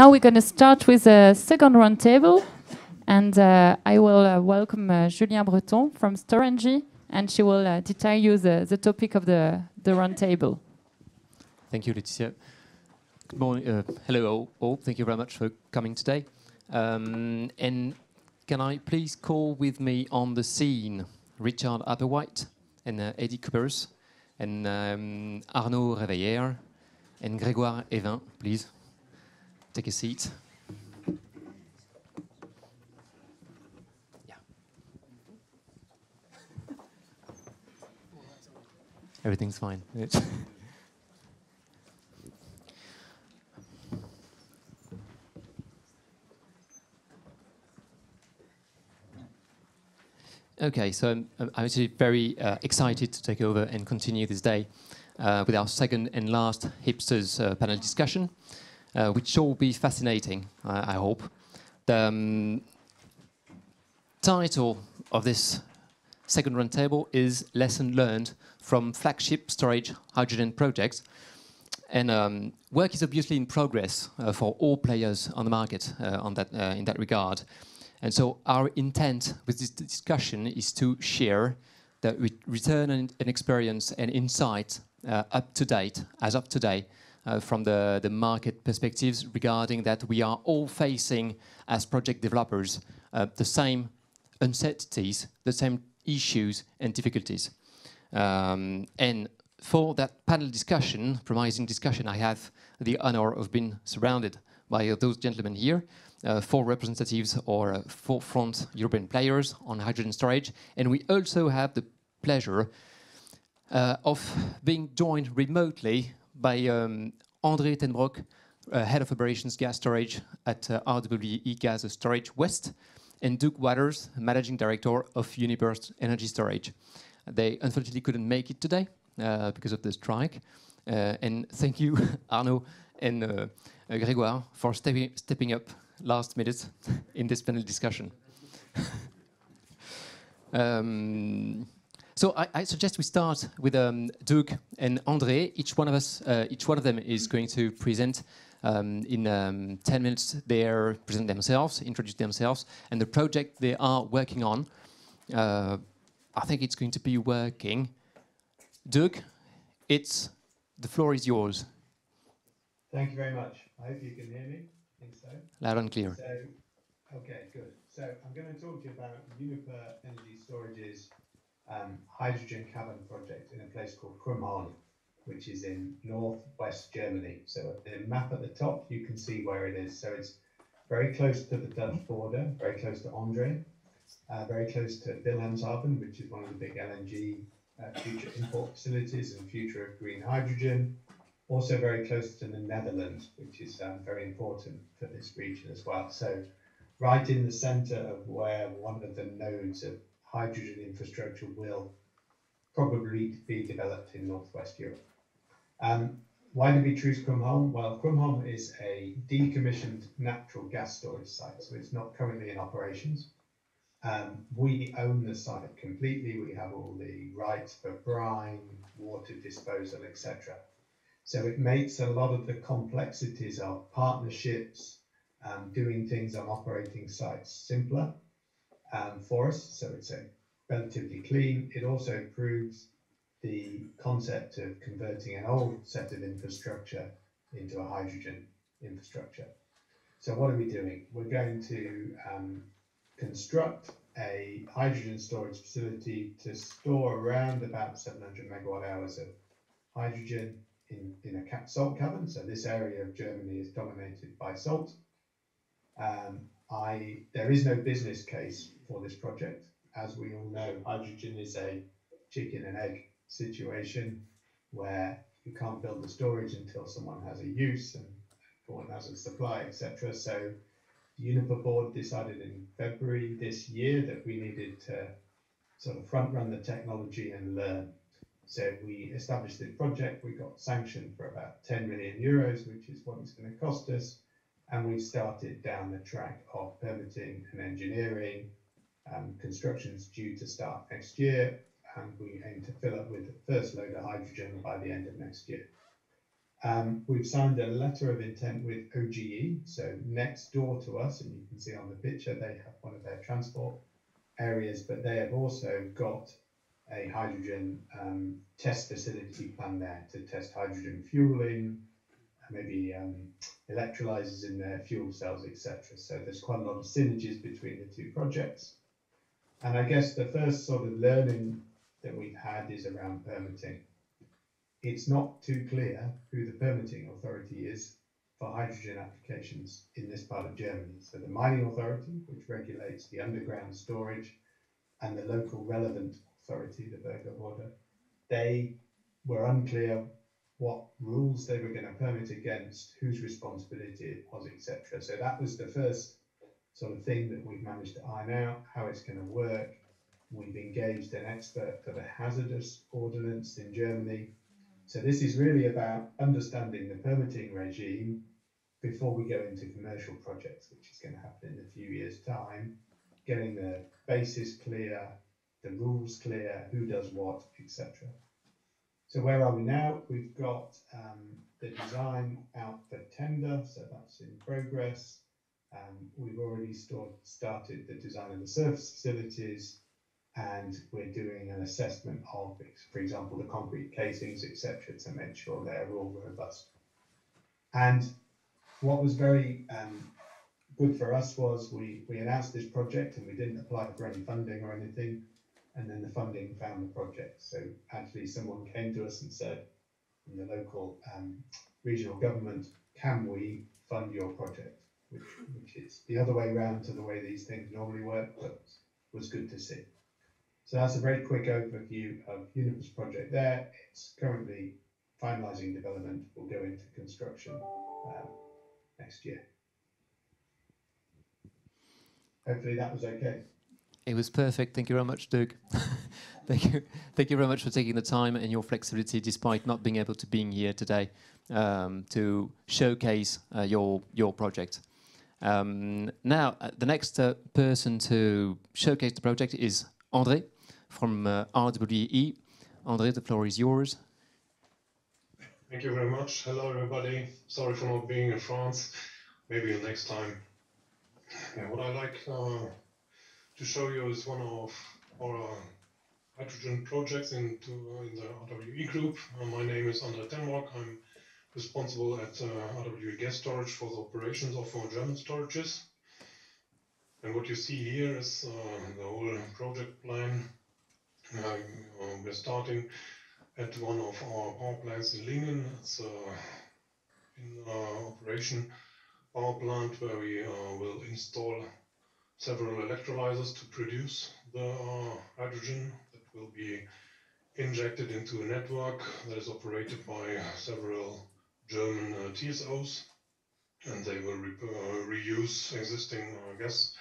Now we're going to start with a second roundtable, and I will welcome Julien Breton from Storengy, and she will detail you the topic of the roundtable. Thank you, Laetitia. Good morning. Hello, all. Thank you very much for coming today. And can I please call with me on the scene Richard Applewhite and Eddy Kuperus and Arnaud Reveillere and Grégoire Hevin, please. Take a seat. Yeah. Everything's fine. Okay, so I'm actually very excited to take over and continue this day with our second and last HyPSTER's panel discussion. Which will be fascinating, I hope. The title of this second roundtable is Lesson Learned from Flagship Storage Hydrogen Projects. And work is obviously in progress for all players on the market in that regard. And so our intent with this discussion is to share the return and experience and insight up to date, as of today, from the market perspectives regarding that we are all facing, as project developers, the same uncertainties, the same issues and difficulties. And for that panel discussion, promising discussion, I have the honor of being surrounded by those gentlemen here, 4 representatives or forefront European players on hydrogen storage. And we also have the pleasure of being joined remotely by André Tenbrock, Head of Operations Gas Storage at RWE Gas Storage West, and Doug Waters, Managing Director of Uniper Energy Storage. They unfortunately couldn't make it today because of the strike. And thank you, Arnaud and Grégoire, for stepping up last minute in this panel discussion. So I suggest we start with Doug and André. Each one of them is going to present in 10 minutes. They present themselves, introduce themselves, and the project they are working on. I think it's going to be working. Doug, the floor is yours. Thank you very much. I hope you can hear me. I think so. Loud and clear. Okay, good. So I'm going to talk to you about Uniper Energy Storage's hydrogen cavern project in a place called Krummholm, which is in northwest Germany. So the map at the top, you can see where it is. So it's very close to the Dutch border, very close to Andre, very close to Wilhelmshaven, which is one of the big LNG future import facilities and future of green hydrogen. Also very close to the Netherlands, which is very important for this region as well. So right in the center of where one of the nodes of hydrogen infrastructure will probably be developed in Northwest Europe. Why did we choose Krummholm? Well, Krummholm is a decommissioned natural gas storage site, so it's not currently in operations. We own the site completely. We have all the rights for brine, water disposal, etc. So it makes a lot of the complexities of partnerships, doing things on operating sites simpler for us. So it's relatively clean. It also improves the concept of converting an old set of infrastructure into a hydrogen infrastructure. So what are we doing? We're going to construct a hydrogen storage facility to store around about 700 megawatt hours of hydrogen in a salt cavern. So this area of Germany is dominated by salt. There is no business case for this project. As we all know, hydrogen is a chicken and egg situation where you can't build the storage until someone has a use and someone has a supply, etc. So the Uniper board decided in February this year that we needed to sort of front run the technology and learn. So we established this project. We got sanctioned for about 10 million euros, which is what it's going to cost us. And we've started down the track of permitting and engineering. Construction's due to start next year, and we aim to fill up with the first load of hydrogen by the end of next year. We've signed a letter of intent with OGE, so next door to us, and you can see on the picture they have one of their transport areas, but they have also got a hydrogen test facility plan there to test hydrogen fueling, maybe electrolyzers in their fuel cells, etc. So there's quite a lot of synergies between the two projects. And I guess the first sort of learning that we've had is around permitting. It's not too clear who the permitting authority is for hydrogen applications in this part of Germany. So the mining authority, which regulates the underground storage, and the local relevant authority, the Bürgerbehörde, they were unclear what rules they were going to permit against, whose responsibility it was, etc. So that was the first sort of thing that we've managed to iron out, how it's going to work. We've engaged an expert for the hazardous ordinance in Germany. So this is really about understanding the permitting regime before we go into commercial projects, which is going to happen in a few years' time, getting the basis clear, the rules clear, who does what, etc. So where are we now? We've got the design out for tender, so that's in progress. We've already started the design of the surface facilities, and we're doing an assessment of, for example, the concrete casings, etc., to make sure they're all robust. And what was very good for us was we announced this project and we didn't apply for any funding or anything, and then the funding found the project. So actually someone came to us and said, in the local regional government, can we fund your project? Which is the other way around to the way these things normally work, but was good to see. So that's a very quick overview of Uniper's project there. It's currently finalising development. We'll go into construction next year. Hopefully that was okay. It was perfect. Thank you very much, Doug. Thank you very much for taking the time and your flexibility, despite not being able to be here today, to showcase your project. Now, the next person to showcase the project is André from RWE. André, the floor is yours. Thank you very much. Hello, everybody. Sorry for not being in France. Maybe next time. Yeah, what I like to show you is one of our hydrogen projects in the RWE group. My name is André Tenbrock. I'm responsible at RWE Gas Storage for the operations of our German storages. And what you see here is the whole project plan. We're starting at one of our power plants in Lingen. It's in operation power plant where we will install several electrolyzers to produce the hydrogen that will be injected into a network that is operated by several German TSOs, and they will reuse existing gas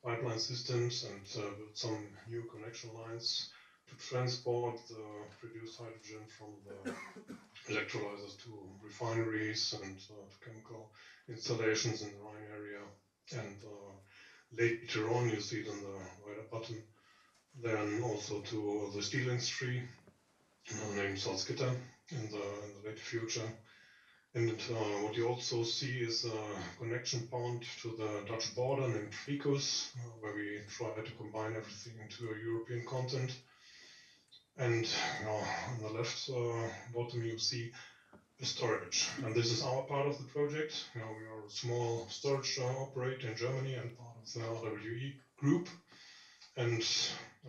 pipeline systems and build some new connection lines to transport the produced hydrogen from the electrolyzers to refineries and to chemical installations in the Rhine area. And later on, you see it on the right bottom, then also to the steel industry named Salzgitter in the later future. And what you also see is a connection point to the Dutch border named Fricus, where we try to combine everything into a European content. And on the left bottom, you see the storage. And this is our part of the project. We are a small storage operator in Germany and part of the RWE group. And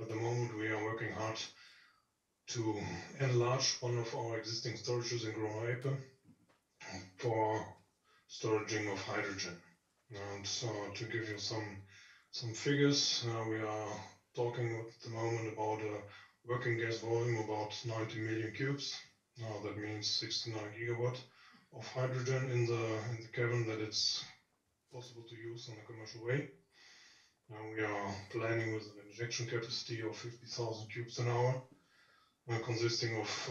at the moment, we are working hard to enlarge one of our existing storages in Groningen for storaging of hydrogen. And to give you some figures, we are talking at the moment about a working gas volume about 90 million cubes. That means 69 gigawatt of hydrogen in the cavern that it's possible to use in a commercial way. We are planning with an injection capacity of 50,000 cubes an hour, consisting of,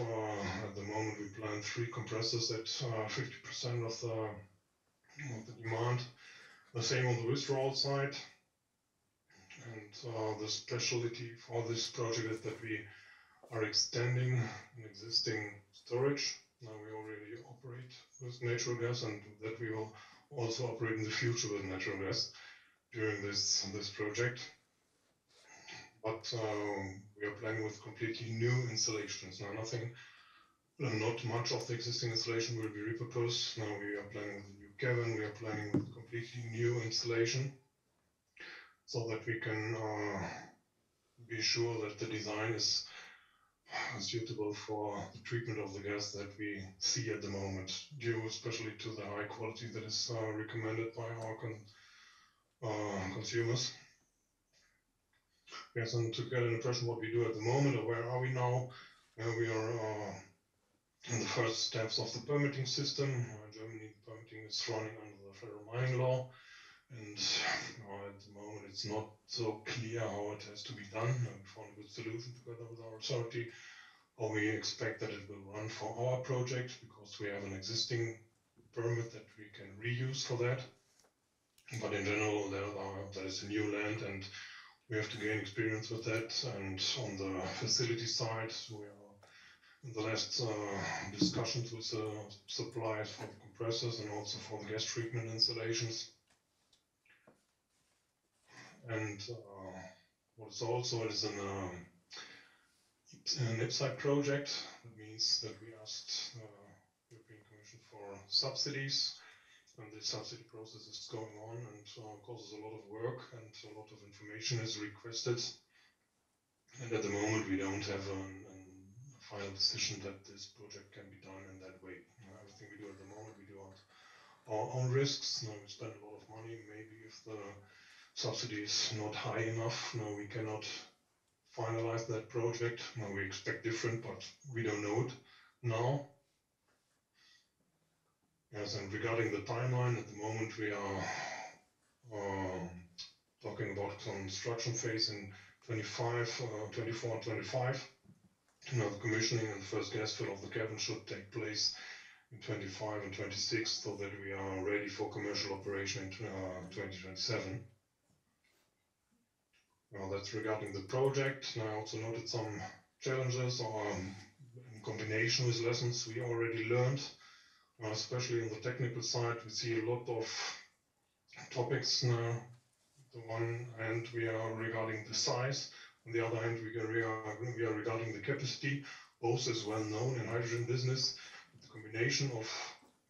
at the moment we plan 3 compressors at 50% of the demand. The same on the withdrawal side. And the specialty for this project is that we are extending an existing storage Now we already operate with natural gas, and that we will also operate in the future with natural gas during this project. But we are planning with completely new installations. Now not much of the existing installation will be repurposed. Now we are planning with a new cabin, we are planning with completely new installation, so that we can be sure that the design is suitable for the treatment of the gas that we see at the moment, due especially to the high quality that is recommended by our consumers. Yes, and to get an impression what we do at the moment, or where are we now? We are in the first steps of the permitting system. In Germany, permitting is running under the federal mining law, and at the moment it's not so clear how it has to be done. We found a good solution together with our authority, how we expect that it will run for our project, because we have an existing permit that we can reuse for that. But in general, there is a new land, and we have to gain experience with that. And on the facility side, we are in the last discussions with suppliers for the compressors and also for the gas treatment installations. And what is also, it is an IPSTER project. That means that we asked the European Commission for subsidies, and the subsidy process is going on and causes a lot of work, and a lot of information is requested. And at the moment we don't have a final decision that this project can be done in that way. Everything we do at the moment, we do at our own risks. We spend a lot of money. Maybe if the subsidy is not high enough, we cannot finalize that project. We expect different, but we don't know it now. Yes, and regarding the timeline, at the moment we are talking about construction phase in 24 and 25. Now the commissioning and the first gas fill of the cabin should take place in 25 and 26, so that we are ready for commercial operation in 2027. Now that's regarding the project. Now I also noted some challenges in combination with lessons we already learned, especially on the technical side. We see a lot of topics now. The one hand we are regarding the size, on the other hand we are regarding the capacity. Both is well known in hydrogen business. The combination of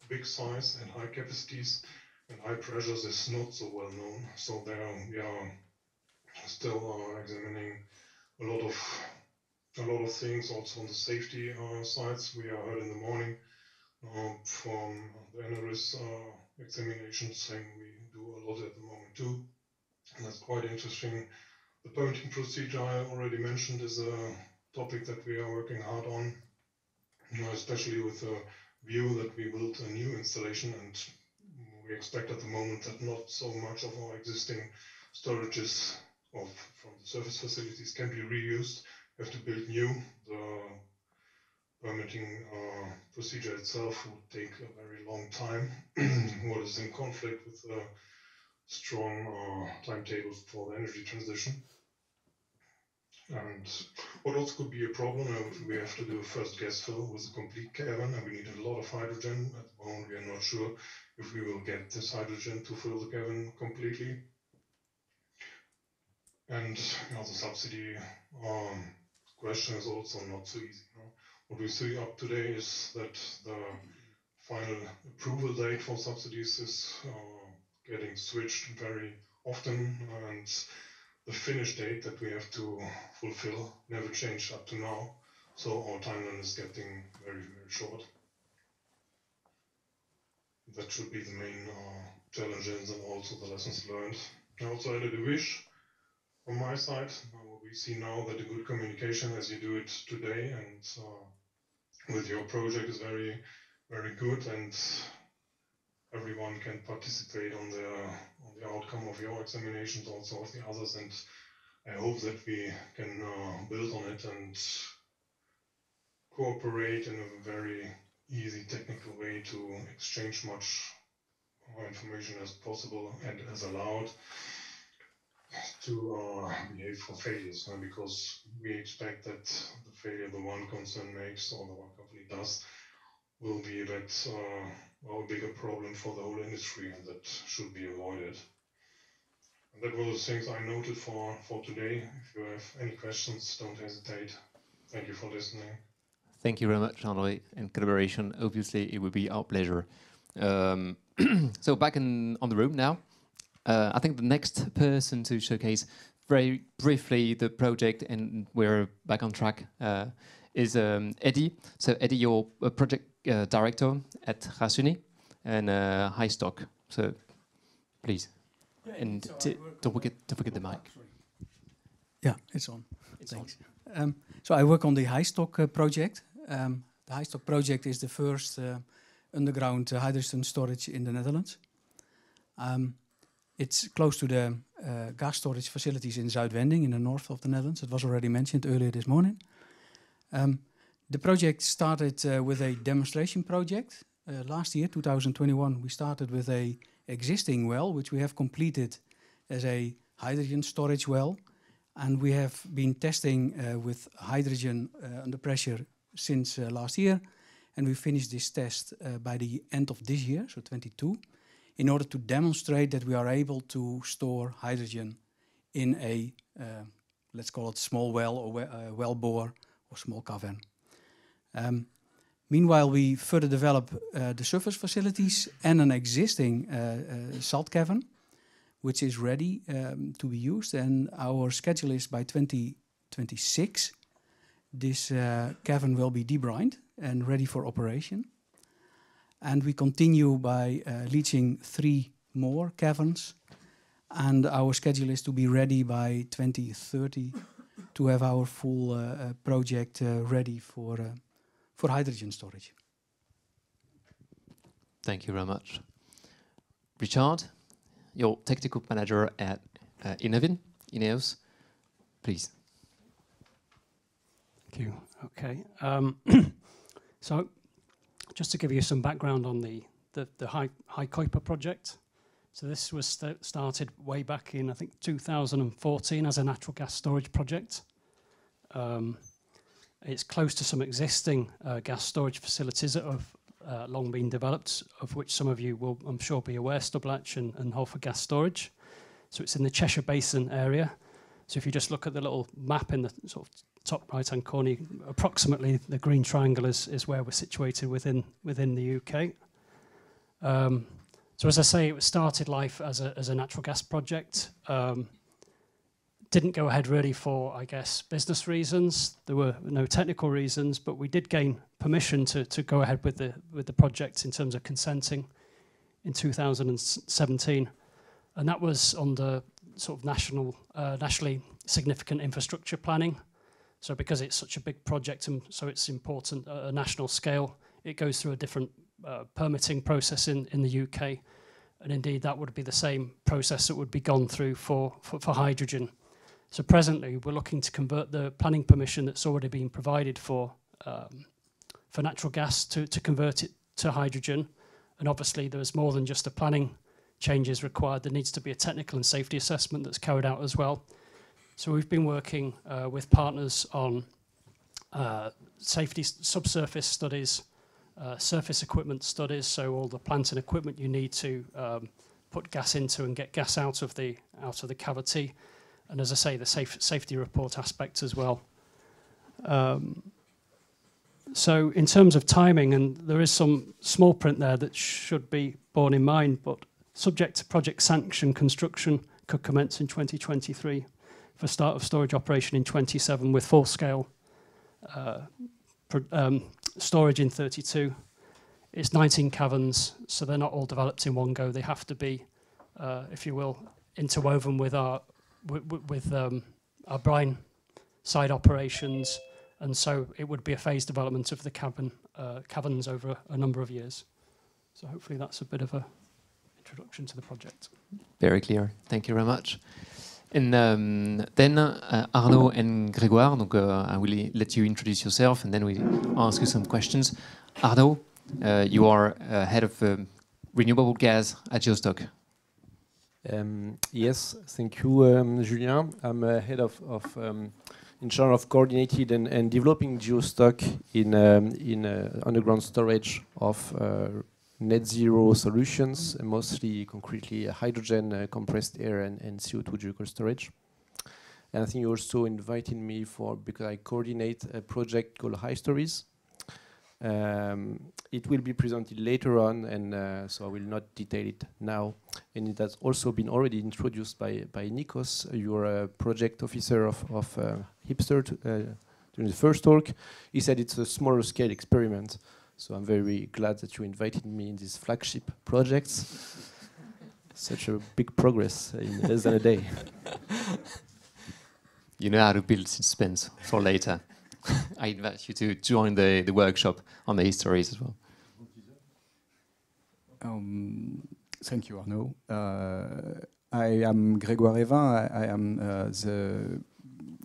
big size and high capacities and high pressures is not so well known. So there we are still examining a lot of things. Also on the safety sides, we heard in the morning from the analyst examinations saying we do a lot at the moment too, and that's quite interesting. The permitting procedure I already mentioned is a topic that we are working hard on, especially with a view that we build a new installation, and we expect at the moment that not so much of our existing storages from the surface facilities can be reused. We have to build new. The permitting procedure itself would take a very long time, what is in conflict with a strong timetable for the energy transition. And what also could be a problem, we have to do a first gas fill with a complete cabin, and we need a lot of hydrogen. At the moment we are not sure if we will get this hydrogen to fill the cabin completely. And the subsidy question is also not so easy. What we see up today is that the final approval date for subsidies is getting switched very often, and the finish date that we have to fulfill never changed up to now. So our timeline is getting very, very short. That should be the main challenges and also the lessons learned. I also added a wish from my side. We see now that the good communication as you do it today and with your project is very, very good, and everyone can participate on the outcome of your examinations, also of the others, and I hope that we can build on it and cooperate in a very easy technical way to exchange much information as possible and as allowed to behave for failures, because we expect that the failure the one concern makes or the one company does will be a bit a bigger problem for the whole industry, and that should be avoided. And that were the things I noted for today. If you have any questions, don't hesitate. Thank you for listening. Thank you very much, Arnaud, and collaboration. Obviously, it would be our pleasure. So back on the room now. I think the next person to showcase very briefly the project, and we're back on track, is Eddy. So Eddy, you're a project director at Gasunie and Hystock. So please, yeah, and so don't forget the mic. Yeah, it's on. Thanks. So I work on the Hystock project. The Hystock project is the first underground hydrogen storage in the Netherlands. It's close to the gas storage facilities in Zuidwending in the north of the Netherlands. It was already mentioned earlier this morning. The project started with a demonstration project. Last year, 2021, we started with a existing well, which we have completed as a hydrogen storage well. And we have been testing with hydrogen under pressure since last year. And we finished this test by the end of this year, so 22, in order to demonstrate that we are able to store hydrogen in a, let's call it small well or well bore or small cavern. Meanwhile, we further develop the surface facilities and an existing salt cavern, which is ready to be used. And our schedule is by 2026, this cavern will be debrined and ready for operation. And we continue by leaching 3 more caverns. And our schedule is to be ready by 2030 to have our full project ready for hydrogen storage. Thank you very much. Richard, you're technical manager at Inovyn, Ineos. Please. Thank you. Okay. So, just to give you some background on the HyPSTER project. So this was started way back in, I think, 2014 as a natural gas storage project. It's close to some existing gas storage facilities that have long been developed, of which some of you will, I'm sure, be aware, Stublatch and Holford Gas Storage. So it's in the Cheshire Basin area. So if you just look at the little map in the sort of top right-hand corner, approximately the green triangle is where we're situated within the UK. So as I say, it started life as a natural gas project. Didn't go ahead really for, I guess, business reasons. There were no technical reasons, but we did gain permission to go ahead with the project in terms of consenting in 2017, and that was under sort of nationally significant infrastructure planning. So because it's such a big project and so it's important at a national scale, it goes through a different permitting process in the UK, and indeed that would be the same process that would be gone through for hydrogen. So presently, we're looking to convert the planning permission that's already been provided for natural gas to convert it to hydrogen. And obviously, there's more than just a planning changes required. There needs to be a technical and safety assessment that's carried out as well. So we've been working with partners on safety subsurface studies, surface equipment studies, so all the plant and equipment you need to put gas into and get gas out of the cavity. And as I say, the safety report aspect as well. So in terms of timing, and there is some small print there that should be borne in mind, but subject to project sanction, construction could commence in 2023 for start of storage operation in 27 with full-scale storage in 32. It's 19 caverns, so they're not all developed in one go. They have to be, if you will, interwoven with our brine side operations, and so it would be a phased development of the caverns over a number of years. So hopefully that's a bit of a introduction to the project. Very clear. Thank you very much. And then Arnaud and Grégoire, donc, I will let you introduce yourself and then we ask you some questions. Arnaud, you are head of renewable gas at Geoscience. Yes, thank you, Julien. I'm head of in charge of coordinated and developing Geoscience in underground storage of net zero solutions, mostly concretely hydrogen, compressed air, and CO2 geological storage. And I think you also invited me because I coordinate a project called HyPSTER. It will be presented later on, and so I will not detail it now. And it has also been already introduced by Nikos, your project officer of HyPSTER, during the first talk. He said it's a smaller scale experiment. So I'm very glad that you invited me in these flagship projects. Such a big progress in less than a day. You know how to build suspense for later. I invite you to join the workshop on the histories as well. Thank you, Arnaud. I am Grégoire Hevin. I am the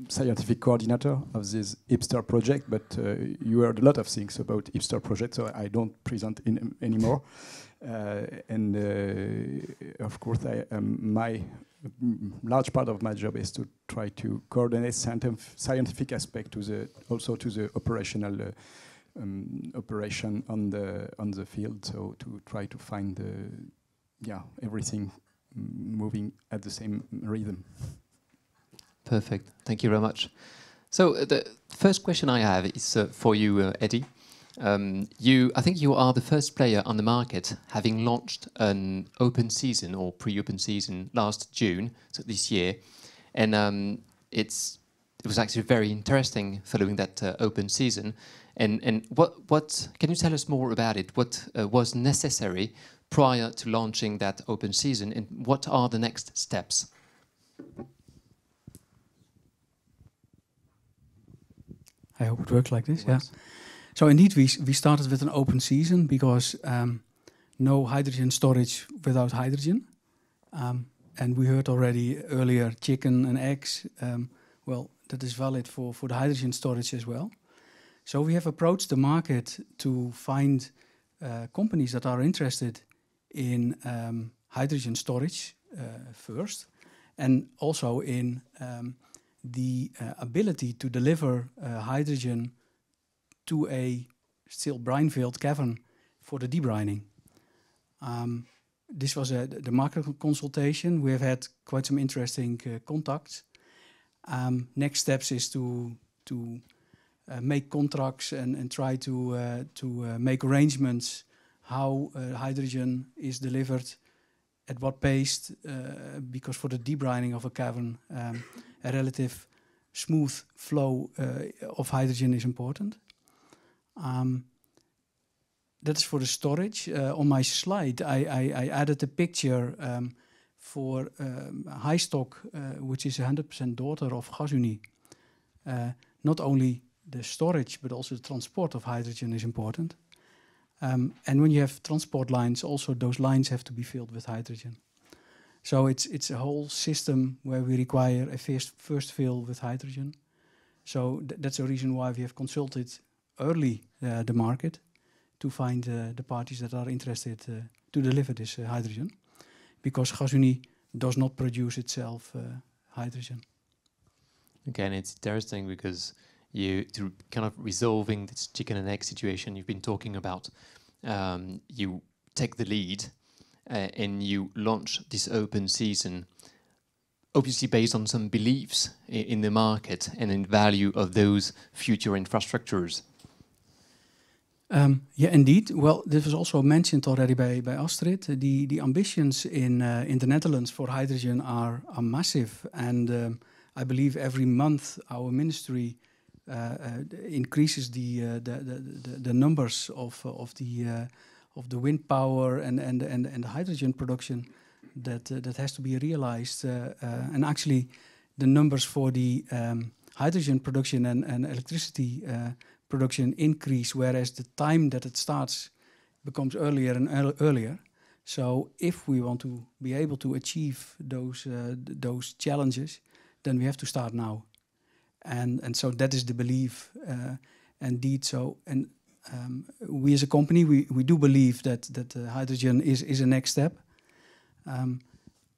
scientific coordinator of this HyPSTER project, but you heard a lot of things about HyPSTER project, so I don't present anymore. Of course, my large part of my job is to try to coordinate scientific aspect also to the operational operation on the field. So to try to find everything moving at the same rhythm. Perfect. Thank you very much. So the first question I have is for you, Eddy. I think you are the first player on the market having launched an open season or pre-open season last June, so this year, and it was actually very interesting following that open season. And what can you tell us more about it? What was necessary prior to launching that open season, and what are the next steps? I hope it works like this. Yeah. So indeed, we started with an open season because no hydrogen storage without hydrogen. And we heard already earlier chicken and eggs. Well, that is valid for the hydrogen storage as well. So we have approached the market to find companies that are interested in hydrogen storage first, and also in the ability to deliver hydrogen to a still brine-filled cavern for the debrining. This was the market consultation. We have had quite some interesting contacts. Next steps is to make contracts and try to make arrangements how hydrogen is delivered, at what pace, because for the debrining of a cavern, a relative smooth flow of hydrogen is important. That's for the storage. On my slide, I added a picture for Hystock, which is 100% daughter of Gasunie. Not only the storage, but also the transport of hydrogen is important. And when you have transport lines, also those lines have to be filled with hydrogen. So it's a whole system where we require a first fill with hydrogen. So that's the reason why we have consulted early the market to find the parties that are interested to deliver this hydrogen, because Gasunie does not produce itself hydrogen. Okay, and it's interesting because to kind of resolving this chicken and egg situation you've been talking about, you take the lead and you launch this open season, obviously based on some beliefs in the market and in value of those future infrastructures. Yeah, indeed. Well, this was also mentioned already by Astrid. The ambitions in the Netherlands for hydrogen are massive, and I believe every month our ministry increases the numbers of the wind power and the hydrogen production that has to be realized. And actually, the numbers for the hydrogen production and electricity production increase, whereas the time that it starts becomes earlier and earlier. So if we want to be able to achieve those challenges, then we have to start now. And so that is the belief, indeed. So, and we as a company, we do believe that hydrogen is a next step.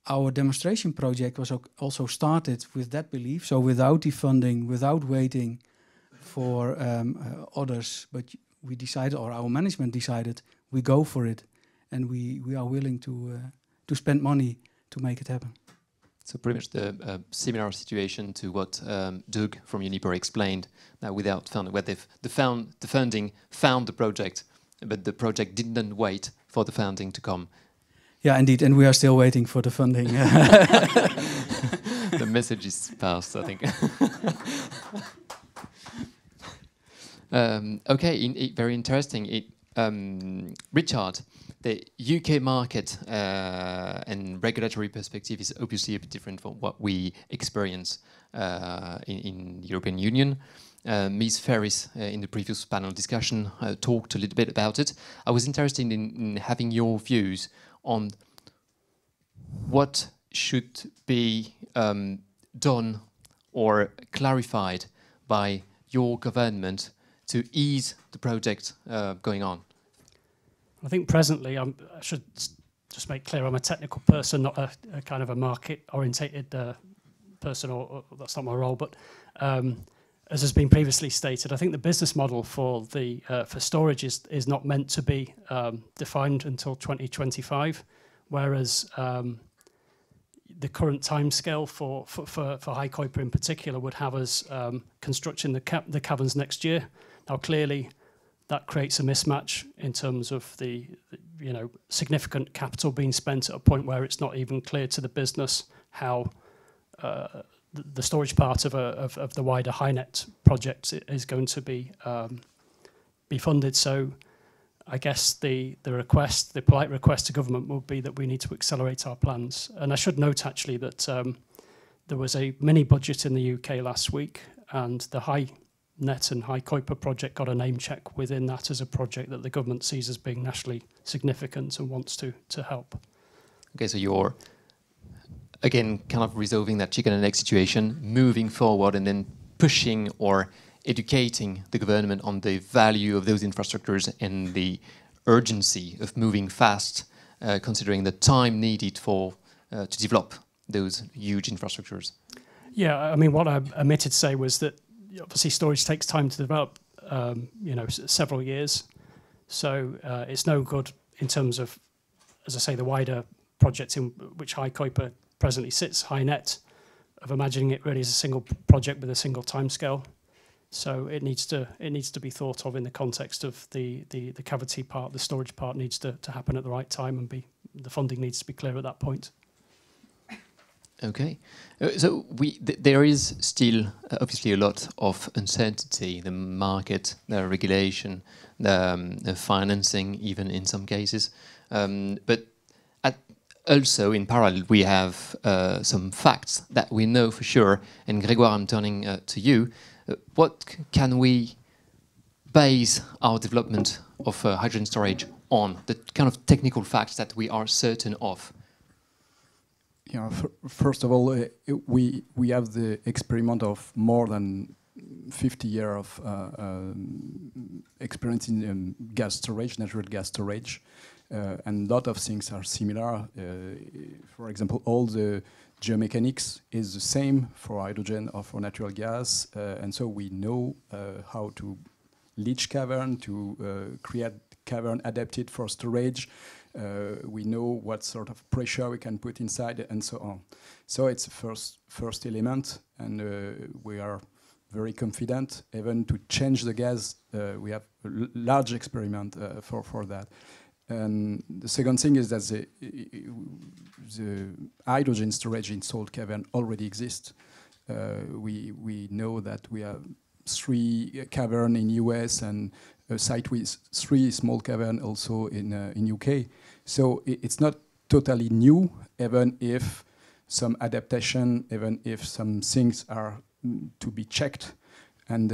our demonstration project was also started with that belief. So without the funding, without waiting for others, but we decided, or our management decided, we go for it, and we are willing to spend money to make it happen. So pretty much the similar situation to what Doug from Uniper explained. That without funding, where the funding found the project, but the project didn't wait for the funding to come. Yeah, indeed, and we are still waiting for the funding. The message is passed, I think. Okay, very interesting. Richard, the UK market and regulatory perspective is obviously a bit different from what we experience in the European Union. Ms. Ferris, in the previous panel discussion, talked a little bit about it. I was interested in having your views on what should be done or clarified by your government to ease the project going on. I think presently, I should just make clear, I'm a technical person, not a kind of a market-orientated person, or that's not my role. But as has been previously stated, I think the business model for storage is not meant to be defined until 2025, whereas the current timescale for HyPSTER in particular would have us constructing the caverns next year. Now, clearly, that creates a mismatch in terms of the significant capital being spent at a point where it's not even clear to the business how the storage part of the wider HyNet project is going to be funded. So I guess the polite request to government would be that we need to accelerate our plans. And I should note actually that there was a mini budget in the UK last week, and the HyNet and HyPSTER project got a name check within that as a project that the government sees as being nationally significant and wants to help. Okay, so you're again kind of resolving that chicken and egg situation, moving forward and then pushing or educating the government on the value of those infrastructures and the urgency of moving fast, considering the time needed for to develop those huge infrastructures. Yeah, I mean, what I omitted to say was that obviously storage takes time to develop, several years. So it's no good in terms of, as I say, the wider project in which HyPSTER presently sits, HyNet, of imagining it really as a single project with a single timescale. So it needs to be thought of in the context of the cavity part. The storage part needs to happen at the right time, and the funding needs to be clear at that point. Okay, so there is still obviously a lot of uncertainty, the market, the regulation, the financing, even in some cases. But also in parallel, we have some facts that we know for sure. And Grégoire, I'm turning to you. What can we base our development of hydrogen storage on? The kind of technical facts that we are certain of. Yeah, first of all, we have the experiment of more than 50 years of experience in gas storage, natural gas storage, and a lot of things are similar. For example, all the geomechanics is the same for hydrogen or for natural gas, and so we know how to leach cavern, to create cavern adapted for storage. We know what sort of pressure we can put inside, and so on. So it's the first element, and we are very confident even to change the gas. We have a large experiment for that. And the second thing is that the hydrogen storage in salt cavern already exists. We know that we have 3 caverns in US and a site with 3 small caverns also in UK. So it's not totally new, even if some adaptation, even if some things are to be checked. And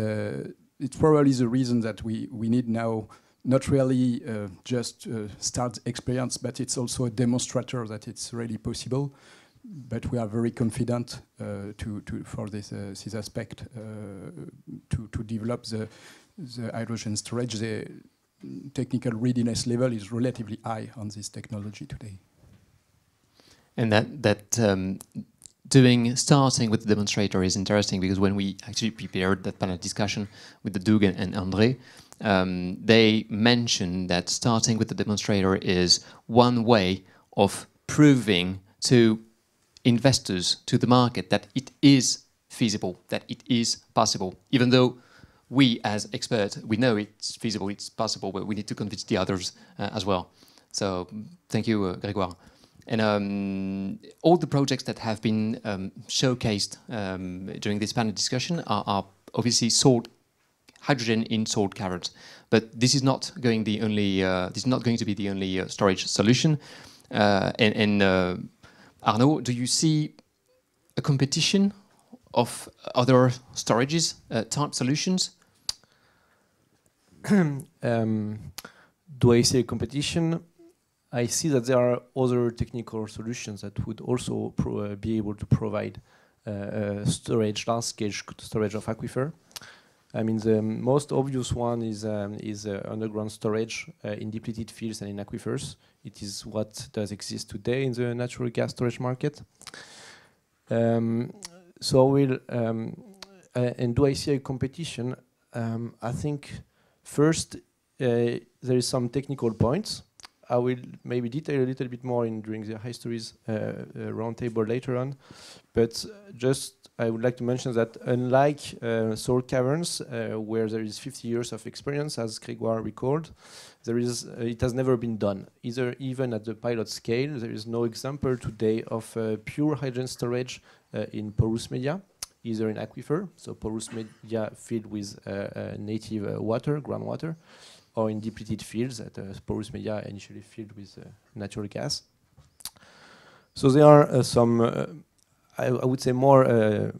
it's probably the reason that we need now not really just start experience, but it's also a demonstrator that it's really possible. But we are very confident for this aspect to develop the hydrogen storage. The technical readiness level is relatively high on this technology today. And starting with the demonstrator is interesting, because when we actually prepared that panel discussion with the Doug and André, they mentioned that starting with the demonstrator is one way of proving to investors, to the market, that it is feasible, that it is possible, even though we as experts, we know it's feasible, it's possible, but we need to convince the others as well. So thank you, Grégoire. And all the projects that have been showcased during this panel discussion are obviously hydrogen in salt caverns, but this is not going to be the only storage solution. Arnaud, do you see a competition of other storages type solutions? Do I see a competition? I see that there are other technical solutions that would also be able to provide storage, large-scale storage of aquifer. I mean, the most obvious one is underground storage in depleted fields and in aquifers. It is what does exist today in the natural gas storage market. So we'll, and do I see a competition? I think first there is some technical points. I will maybe detail a little bit more during the HyPSTER roundtable later on, but just I would like to mention that unlike salt caverns, where there is 50 years of experience, as Grégoire recalled, it has never been done. Even at the pilot scale, there is no example today of pure hydrogen storage in porous media, either in aquifer, so porous media filled with native water, groundwater, or in depleted fields at porous media initially filled with natural gas. So there are some, I would say, more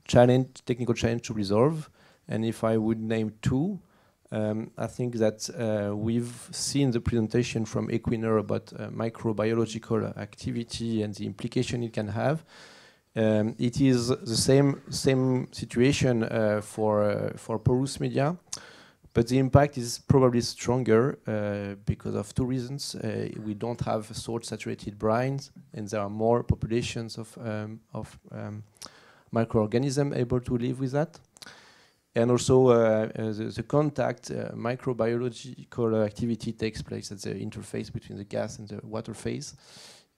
technical challenge to resolve. And if I would name two, I think that we've seen the presentation from Equinor about microbiological activity and the implication it can have. It is the same situation for porous media. But the impact is probably stronger because of two reasons. We don't have salt-saturated brines, and there are more populations of microorganisms able to live with that. And also the contact, microbiological activity takes place at the interface between the gas and the water phase.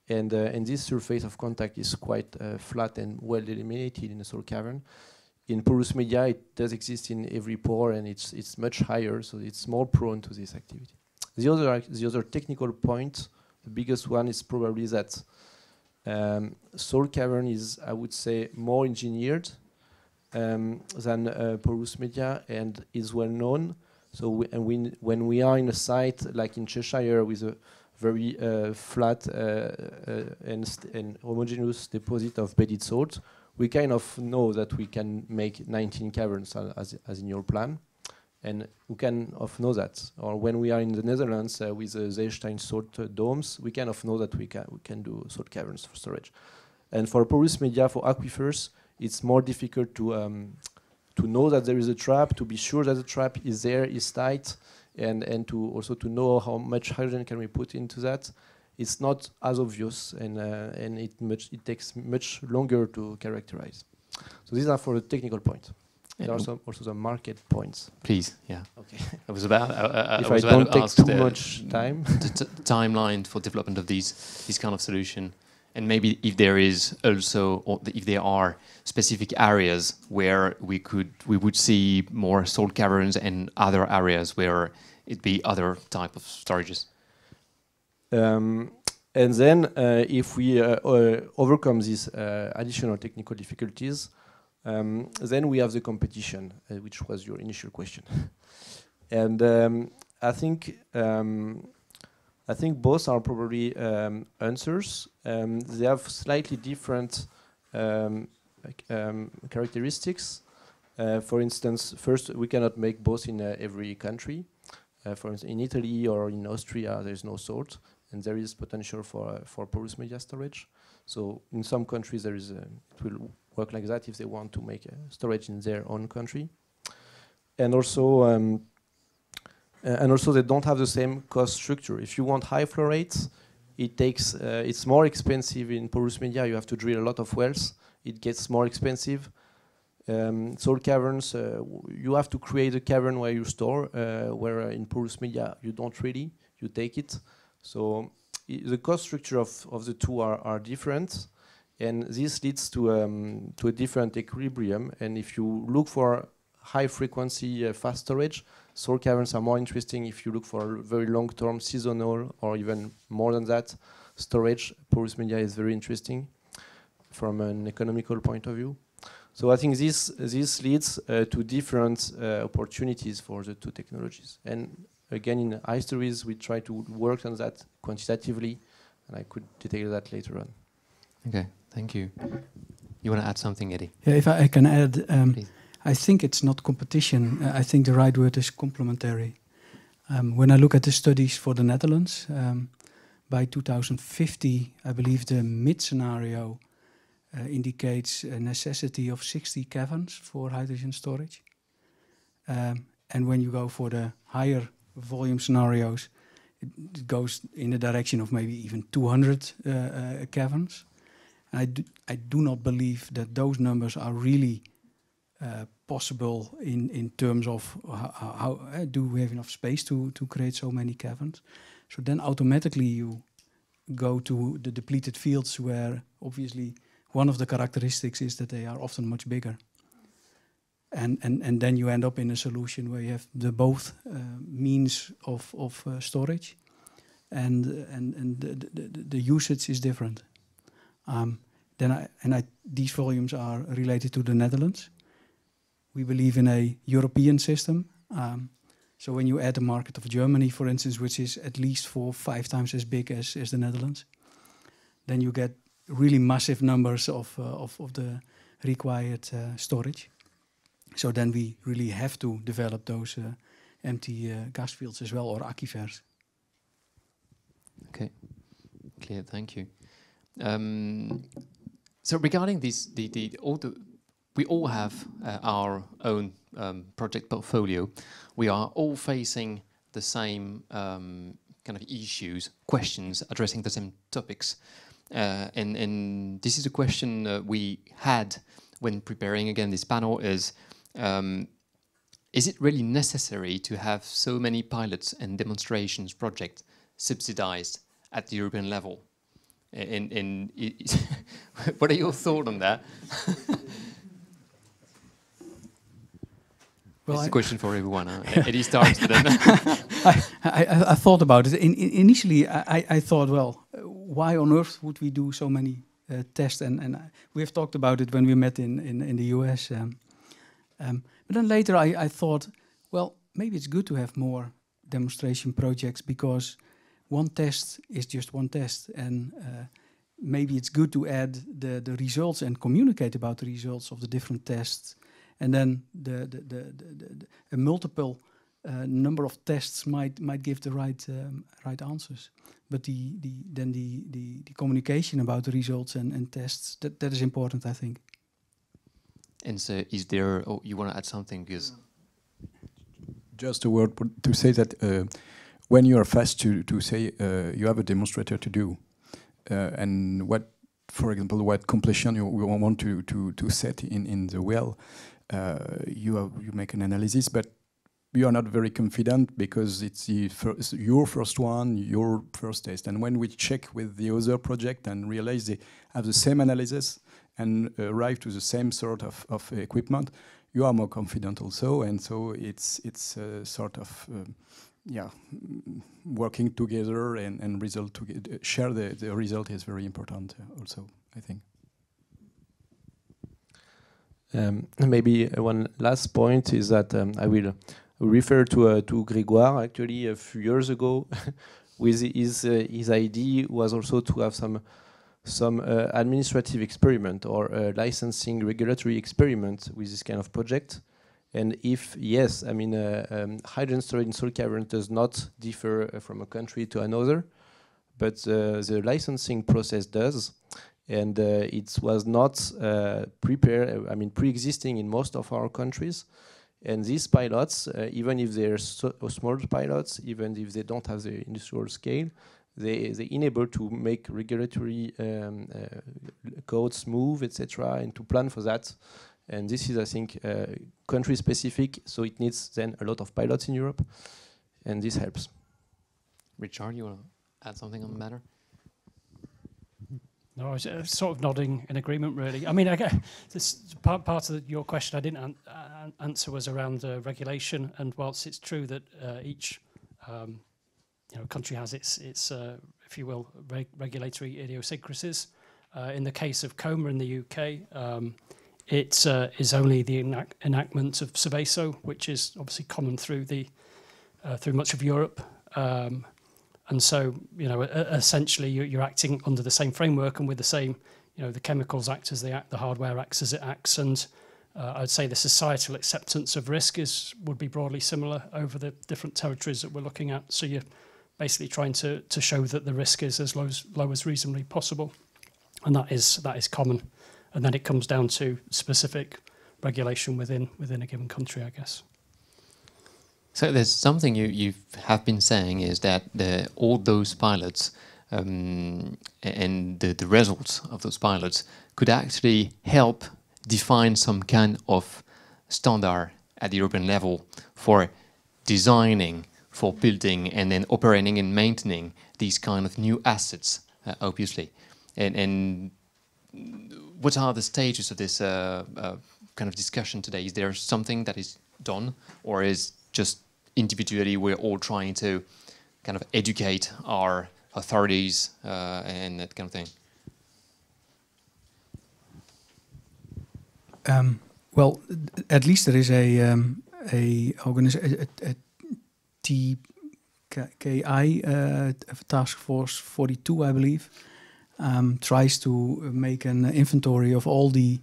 And this surface of contact is quite flat and well delimited in a salt cavern. In porous media, it does exist in every pore, and it's much higher, so it's more prone to this activity. The other technical point, the biggest one, is probably that salt cavern is, I would say, more engineered than porous media, and is well known. So when we are in a site like in Cheshire with a very flat and homogeneous deposit of bedded salt, we kind of know that we can make 19 caverns as in your plan, and we kind of know that. Or when we are in the Netherlands with the Zeestein salt domes, we kind of know that we can do salt caverns for storage. And for porous media, for aquifers, it's more difficult to know that there is a trap, to be sure that the trap is there, is tight, and to also to know how much hydrogen can we put into that. It's not as obvious, and it takes much longer to characterize. So these are for the technical point. There are also the market points. Please, yeah. Okay. I was about. If I don't take too much time. The timeline for development of this kind of solution, and maybe if there is also, or if there are specific areas where we would see more salt caverns, and other areas where it'd be other type of storages. And then if we overcome these additional technical difficulties, then we have the competition, which was your initial question. And I think both are probably answers. They have slightly different characteristics. For instance, first, we cannot make both in every country. For instance, in Italy or in Austria, there is no salt, and there is potential for porous media storage. So in some countries, it will work like that if they want to make storage in their own country. And also they don't have the same cost structure. If you want high flow rates, it takes, it's more expensive in porous media. You have to drill a lot of wells. It gets more expensive. Salt caverns, you have to create a cavern where you store, where in porous media you don't really, you take it. So the cost structure of the two are different, and this leads to a different equilibrium. And if you look for high frequency fast storage, salt caverns are more interesting. If you look for very long-term seasonal or even more than that storage, porous media is very interesting from an economical point of view. So I think this leads to different opportunities for the two technologies. And again, in HyPSTER, we try to work on that quantitatively, and I could detail that later on. Okay, thank you. You want to add something, Eddy? Yeah, if I can add, I think it's not competition. I think the right word is complementary. When I look at the studies for the Netherlands, by 2050, I believe the mid-scenario indicates a necessity of 60 caverns for hydrogen storage. And when you go for the higher volume scenarios, it goes in the direction of maybe even 200 caverns. And I do not believe that those numbers are really possible in terms of how do we have enough space to create so many caverns. So then automatically you go to the depleted fields, where obviously one of the characteristics is that they are often much bigger. And then you end up in a solution where you have the both means of storage, and the usage is different. These volumes are related to the Netherlands. We believe in a European system. So when you add the market of Germany, for instance, which is at least 4 or 5 times as big as the Netherlands, then you get really massive numbers of the required storage. So then we really have to develop those empty gas fields as well, or aquifers. Okay, clear. Thank you. So regarding this, we all have our own project portfolio. We are all facing the same kind of issues, questions, addressing the same topics. And this is a question we had when preparing again this panel: is it really necessary to have so many pilots and demonstrations projects subsidized at the European level? And what are your thoughts on that? Well, it's a question for everyone. Eddy starts then. I thought about it. Initially, I thought, well, why on earth would we do so many tests? And we have talked about it when we met in the US. But then later I thought, well, maybe it's good to have more demonstration projects, because one test is just one test. And maybe it's good to add the results and communicate about the results of the different tests. And then a multiple number of tests might give the right answers. But the communication about the results and tests, that is important, I think. And so, is there? Oh, you want to add something? Because just a word to say that when you are fast to say you have a demonstrator to do, and what, for example, what completion you want to set in the well. You make an analysis, but you are not very confident because it's your first one, your first test. And when we check with the other project and realize they have the same analysis and arrive to the same sort of equipment, you are more confident also. And so it's sort of working together and result together. Share the result is very important also, I think. Maybe one last point is that I will refer to Grégoire. Actually, a few years ago, with his idea was also to have some administrative experiment or licensing regulatory experiment with this kind of project. And if yes, I mean, hydrogen storage in salt cavern does not differ from a country to another, but the licensing process does. And it was not prepared, I mean, pre-existing in most of our countries. And these pilots, even if they're small pilots, even if they don't have the industrial scale, they enable to make regulatory codes move, etc., and to plan for that. And this is, I think, country specific, so it needs then a lot of pilots in Europe, and this helps. Richard, you want to add something on the matter? No, I was sort of nodding in agreement, really. I mean, I guess this part of your question I didn't answer was around regulation, and whilst it's true that each country has its if you will, regulatory idiosyncrasies. In the case of COMA in the UK, it is only the enactment of Seveso, which is obviously common through much of Europe. And so, essentially you're acting under the same framework and with the same, the chemicals act as they act, the hardware acts as it acts. And I'd say the societal acceptance of risk would be broadly similar over the different territories that we're looking at. So you're basically trying to show that the risk is as low as reasonably possible. And that is common. And then it comes down to specific regulation within a given country, I guess. So there's something you have been saying is that all those pilots and the results of those pilots could actually help define some kind of standard at the European level for designing, for building, and then operating and maintaining these kind of new assets, obviously. And what are the stages of this kind of discussion today? Is there something that is done, or is just individually we're all trying to kind of educate our authorities and that kind of thing? Well, at least there is a TKI, Task Force 42, I believe, tries to make an inventory of all the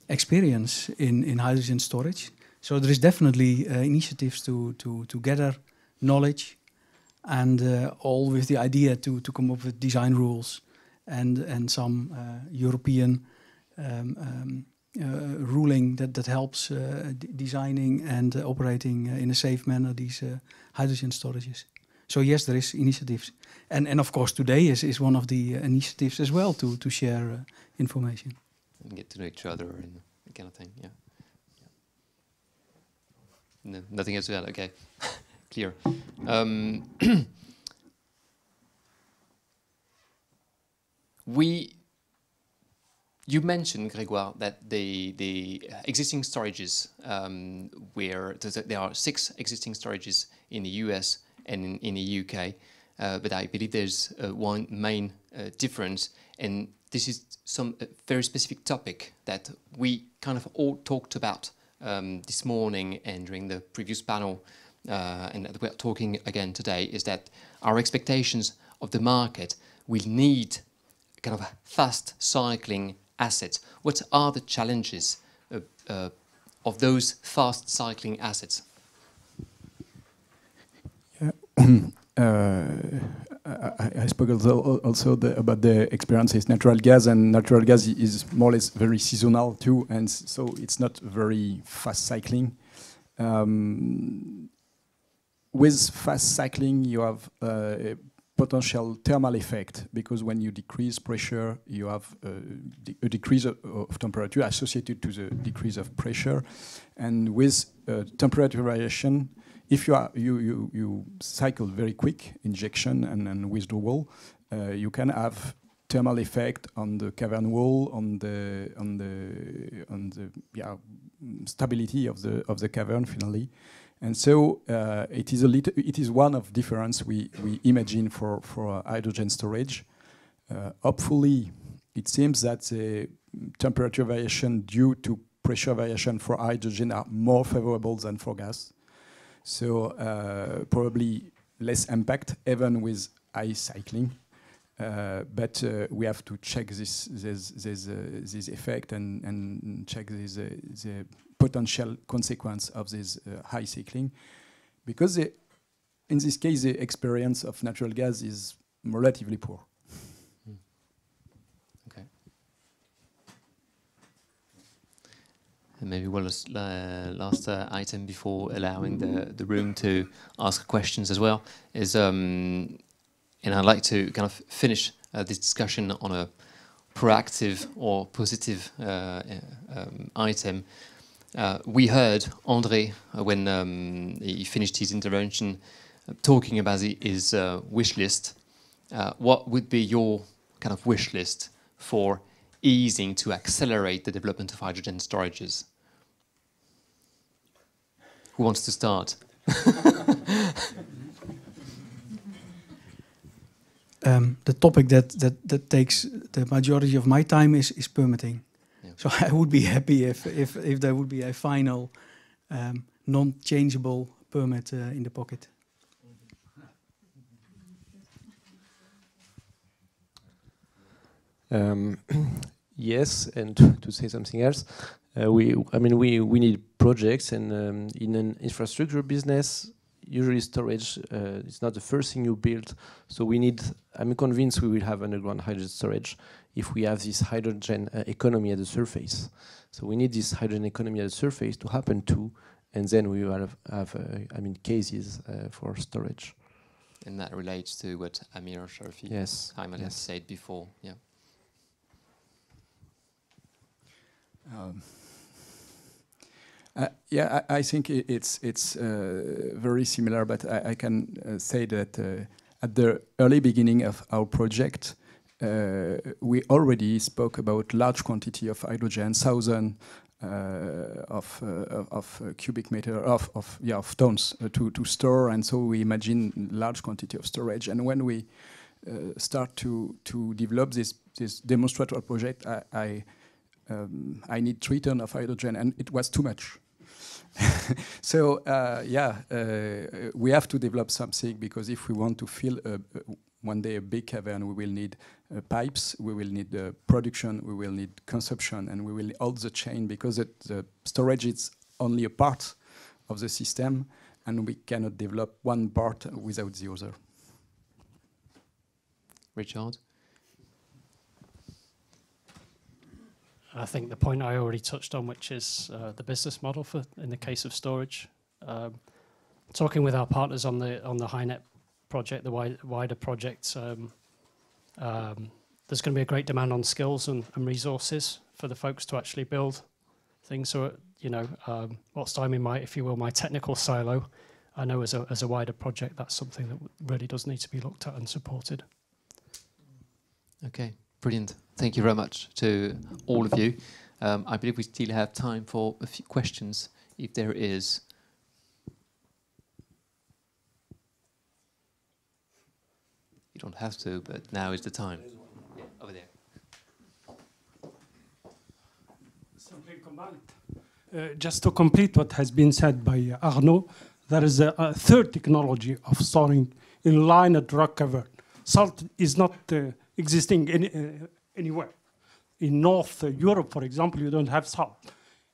experience in hydrogen storage. So there is definitely initiatives to gather knowledge, and all with the idea to come up with design rules and some European ruling that helps designing and operating in a safe manner these hydrogen storages. So yes, there is initiatives, and of course today is one of the initiatives as well to share information and get to know each other and that kind of thing. Yeah. No, nothing else to add. Okay, clear. You mentioned, Grégoire, that the existing storages, where there are 6 existing storages in the US and in the UK, but I believe there's one main difference, and this is some very specific topic that we kind of all talked about this morning and during the previous panel, and that we're talking again today, is that our expectations of the market will need kind of fast cycling assets. What are the challenges of those fast cycling assets? Yeah. I spoke also about the experiences natural gas, and natural gas is more or less very seasonal too, and so it's not very fast cycling. With fast cycling, you have a potential thermal effect, because when you decrease pressure, you have a decrease of temperature associated to the decrease of pressure, and with temperature variation, if you cycle very quick injection and withdrawal, you can have thermal effect on the cavern wall, on the stability of the cavern finally, and so it is one of difference we imagine for hydrogen storage. Hopefully, it seems that the temperature variation due to pressure variation for hydrogen are more favorable than for gas. So probably less impact even with high cycling, but we have to check this effect and check the potential consequence of this high cycling, because in this case the experience of natural gas is relatively poor. Okay. And maybe one last item before allowing the room to ask questions as well is, and and I'd like to kind of finish this discussion on a proactive or positive item. We heard André, when he finished his intervention, talking about his wish list. What would be your kind of wish list for easing to accelerate the development of hydrogen storages? Who wants to start? The topic that takes the majority of my time is permitting. Yeah. So I would be happy if there would be a final non-changeable permit in the pocket. Yes, and to say something else, we need projects, and in an infrastructure business, usually storage is not the first thing you build. So we need. I'm convinced we will have underground hydrogen storage if we have this hydrogen economy at the surface. So we need this hydrogen economy at the surface to happen too, and then we will have cases for storage. And that relates to what Amir or Sharafi has said before. Yeah. I think it's very similar, but I can say that at the early beginning of our project, we already spoke about large quantity of hydrogen, 1,000 of cubic meter of tons to store, and so we imagine large quantity of storage. And when we start to develop this demonstrator project, I need 3 tons of hydrogen, and it was too much. So we have to develop something, because if we want to fill one day a big cavern, we will need pipes, we will need production, we will need consumption, and we will need all the chain, because the storage is only a part of the system, and we cannot develop one part without the other. Richard? I think the point I already touched on, which is the business model for in the case of storage. Talking with our partners on the HyNet project, the wider project, there's going to be a great demand on skills and resources for the folks to actually build things. So whilst I'm in my, if you will, my technical silo, I know as a wider project, that's something that really does need to be looked at and supported. Okay. Brilliant. Thank you very much to all of you. I believe we still have time for a few questions, if there is. You don't have to, but now is the time. Yeah, over there. Something comment. Just to complete what has been said by Arnaud, there is a third technology of storing in lined rock cavern. Salt is not existing anywhere. In North Europe, for example, you don't have salt.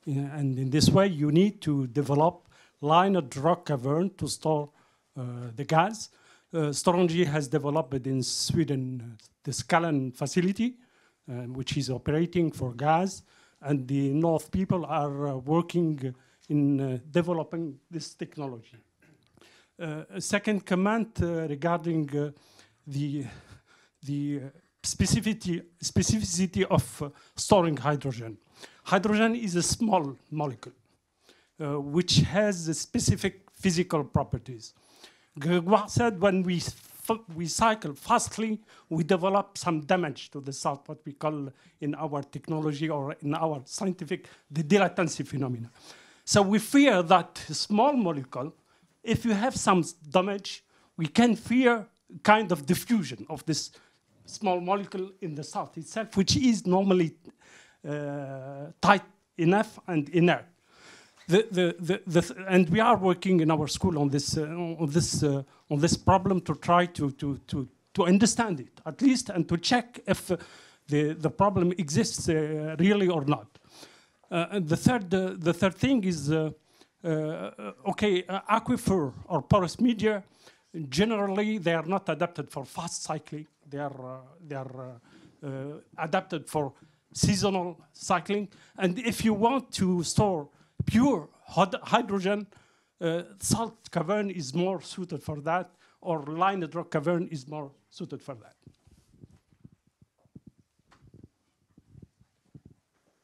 And in this way, you need to develop lined rock cavern to store the gas. Storengy has developed in Sweden the Skallen facility, which is operating for gas. And the North people are working in developing this technology. A second comment regarding the specificity of storing hydrogen. Hydrogen is a small molecule which has specific physical properties. Grégoire said when we cycle fastly, we develop some damage to the salt, what we call in our technology or in our scientific, the dilatancy phenomena. So we fear that small molecule, if you have some damage, we can fear kind of diffusion of this small molecule in the salt itself, which is normally tight enough and inert. And we are working in our school on this problem to try to understand it at least, and to check if the problem exists really or not. And the third thing is aquifer or porous media. Generally, they are not adapted for fast cycling. They are adapted for seasonal cycling. And if you want to store pure hydrogen, salt cavern is more suited for that, or lined rock cavern is more suited for that.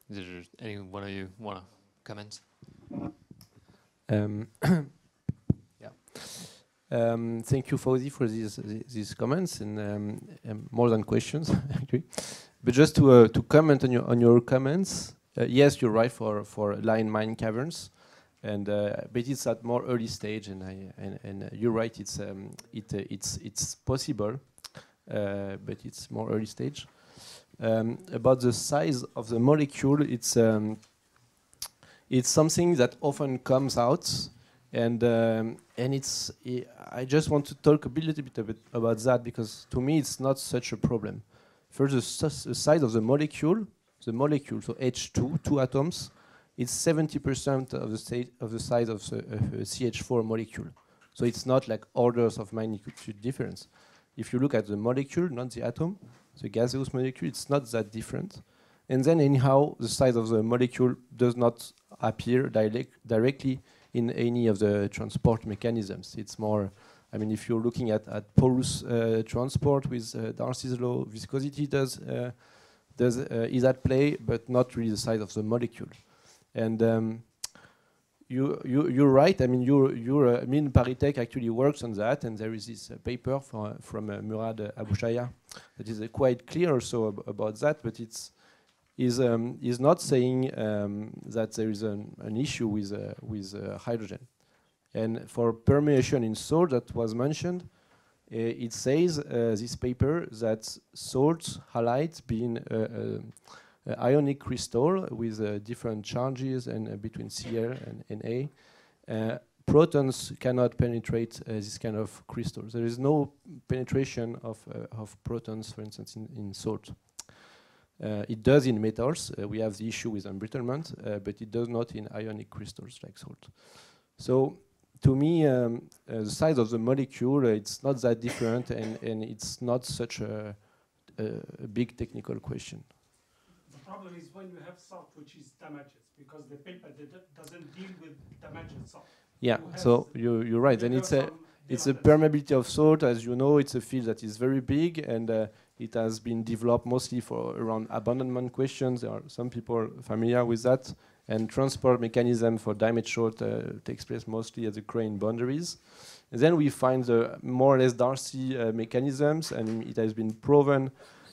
Is there any one of you want to comment? Thank you, Fauzi, for these comments and more than questions, actually. But just to comment on your comments, yes, you're right for line mine caverns, and but it's at more early stage, and you're right, it's possible, but it's more early stage. About the size of the molecule, it's something that often comes out, and I just want to talk a little bit about that, because to me it's not such a problem. First, the size of the molecule, so H2, 2 atoms, it's 70% of the size of the CH4 molecule. So it's not like orders of magnitude difference. If you look at the molecule, not the atom, the gaseous molecule, it's not that different. And then anyhow, the size of the molecule does not appear directly in any of the transport mechanisms. It's more, I mean, if you're looking at porous transport with Darcy's law, viscosity is at play, but not really the size of the molecule. And you're right. I mean, Paritech actually works on that, and there is this paper from Murad Aboushaya that is quite clear also about that. But is not saying that there is an issue with hydrogen. And for permeation in salt that was mentioned, it says this paper that salt halides being ionic crystal with different charges and between Cl and Na. Protons cannot penetrate this kind of crystals. There is no penetration of protons, for instance, in salt. It does in metals. We have the issue with embrittlement, but it does not in ionic crystals like salt. So to me, the size of the molecule, it's not that different, and it's not such a big technical question. The problem is when you have salt which is damaged, because the paper doesn't deal with damaged salt. Yeah, so you're right. And it's a permeability of salt. As you know, it's a field that is very big, and it has been developed mostly for around abandonment questions. There are some people familiar with that. And transport mechanism for damage salt takes place mostly at the grain boundaries. And then we find the more or less Darcy mechanisms, and it has been proven,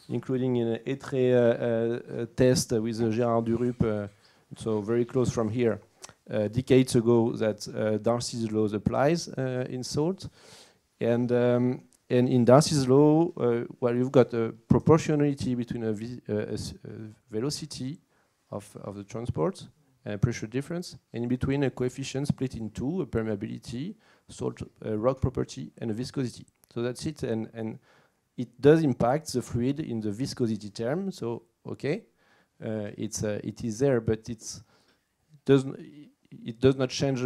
including in an ETRE test with Gérard Durup, so very close from here, decades ago, that Darcy's law applies in salt. And in Darcy's law, well, you've got a proportionality between a velocity of the transport, pressure difference, and in between a coefficient split in two, a permeability, salt rock property, and a viscosity. So that's it, and it does impact the fluid in the viscosity term. So okay, it is there, but it does not change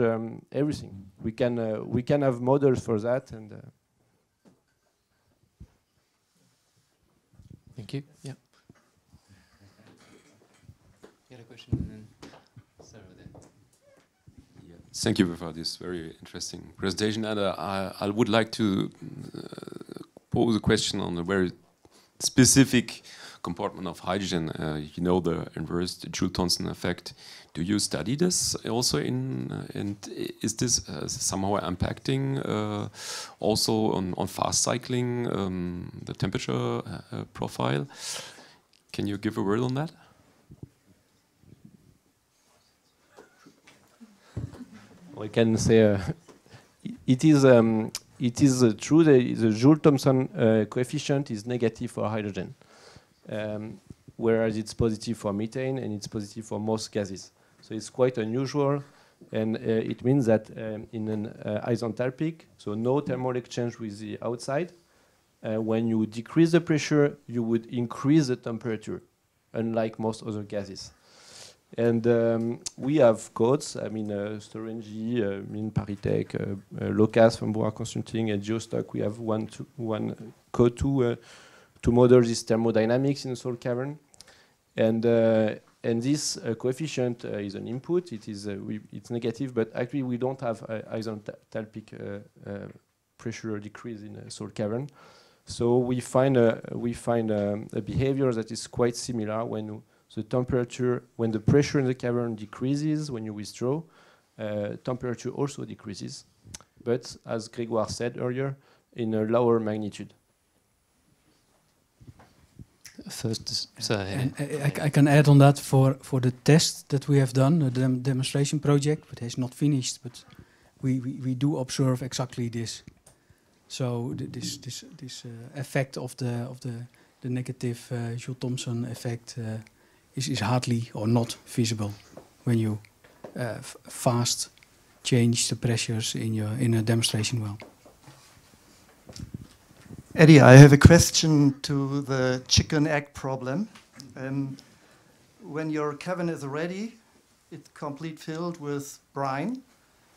everything. We can have models for that, and thank you. Yeah. You had a question, and then Sarah there. Yeah. Thank you for this very interesting presentation, and I would like to pose a question on a very specific compartment of hydrogen. You know, the inverse Joule-Thomson effect. Do you study this also and is this somehow impacting also on fast cycling the temperature profile? Can you give a word on that? We can say it is true that the Joule-Thomson coefficient is negative for hydrogen, whereas it's positive for methane and it's positive for most gases. So it's quite unusual, and it means that in an isenthalpic, so no thermal exchange with the outside, when you decrease the pressure, you would increase the temperature, unlike most other gases. And we have codes, I mean, Storengy, Paritech, Locas from Bois Consulting, and Geoscience. We have one code to model this thermodynamics in the salt cavern. And this coefficient is an input. It is it's negative, but actually we don't have isenthalpic pressure decrease in a salt cavern. So we find a behavior that is quite similar when the temperature, when the pressure in the cavern decreases, when you withdraw, temperature also decreases, but as Grégoire said earlier, in a lower magnitude. First, and I can add on that for the test that we have done, the demonstration project, but it's not finished. But we do observe exactly this. So this effect of the negative Joule-Thomson effect is hardly or not visible when you fast change the pressures in a demonstration well. Eddy, I have a question to the chicken egg problem. When your cavern is ready, it's complete filled with brine,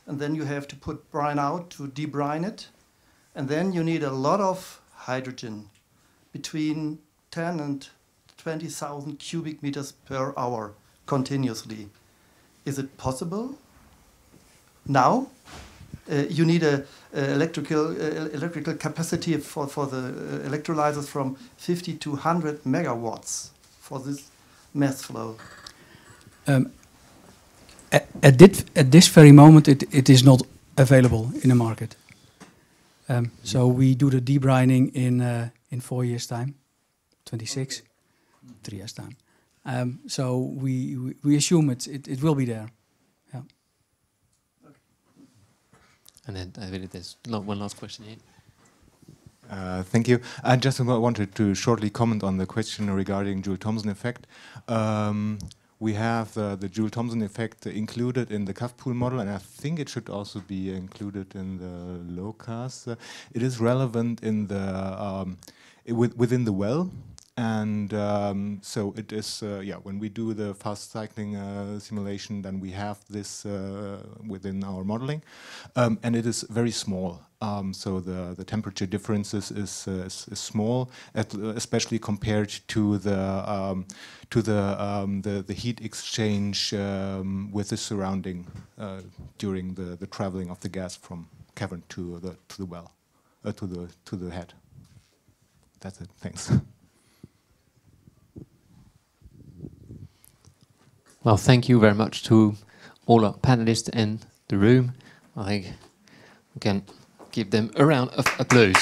and then you have to put brine out to debrine it, and then you need a lot of hydrogen, between 10 and 20,000 cubic meters per hour continuously. Is it possible now? You need a electrical capacity for the electrolyzers from 50 to 100 megawatts for this mass flow. At this very moment, it is not available in the market. So we do the debrining in 4 years' time, 26, 3 years' time. So we assume it will be there. Yeah. And then I believe there's one last question here. Thank you. I just wanted to shortly comment on the question regarding Joule-Thomson effect. We have the Joule-Thomson effect included in the CAF pool model, and I think it should also be included in the LOCAS. It is relevant in the within the well. And so it is, when we do the fast cycling simulation, then we have this within our modeling. And it is very small. So the temperature differences is small, especially compared to the heat exchange with the surrounding during the traveling of the gas from cavern to the well, to the head. That's it. Thanks. Well, thank you very much to all our panelists in the room. I think we can give them a round of applause.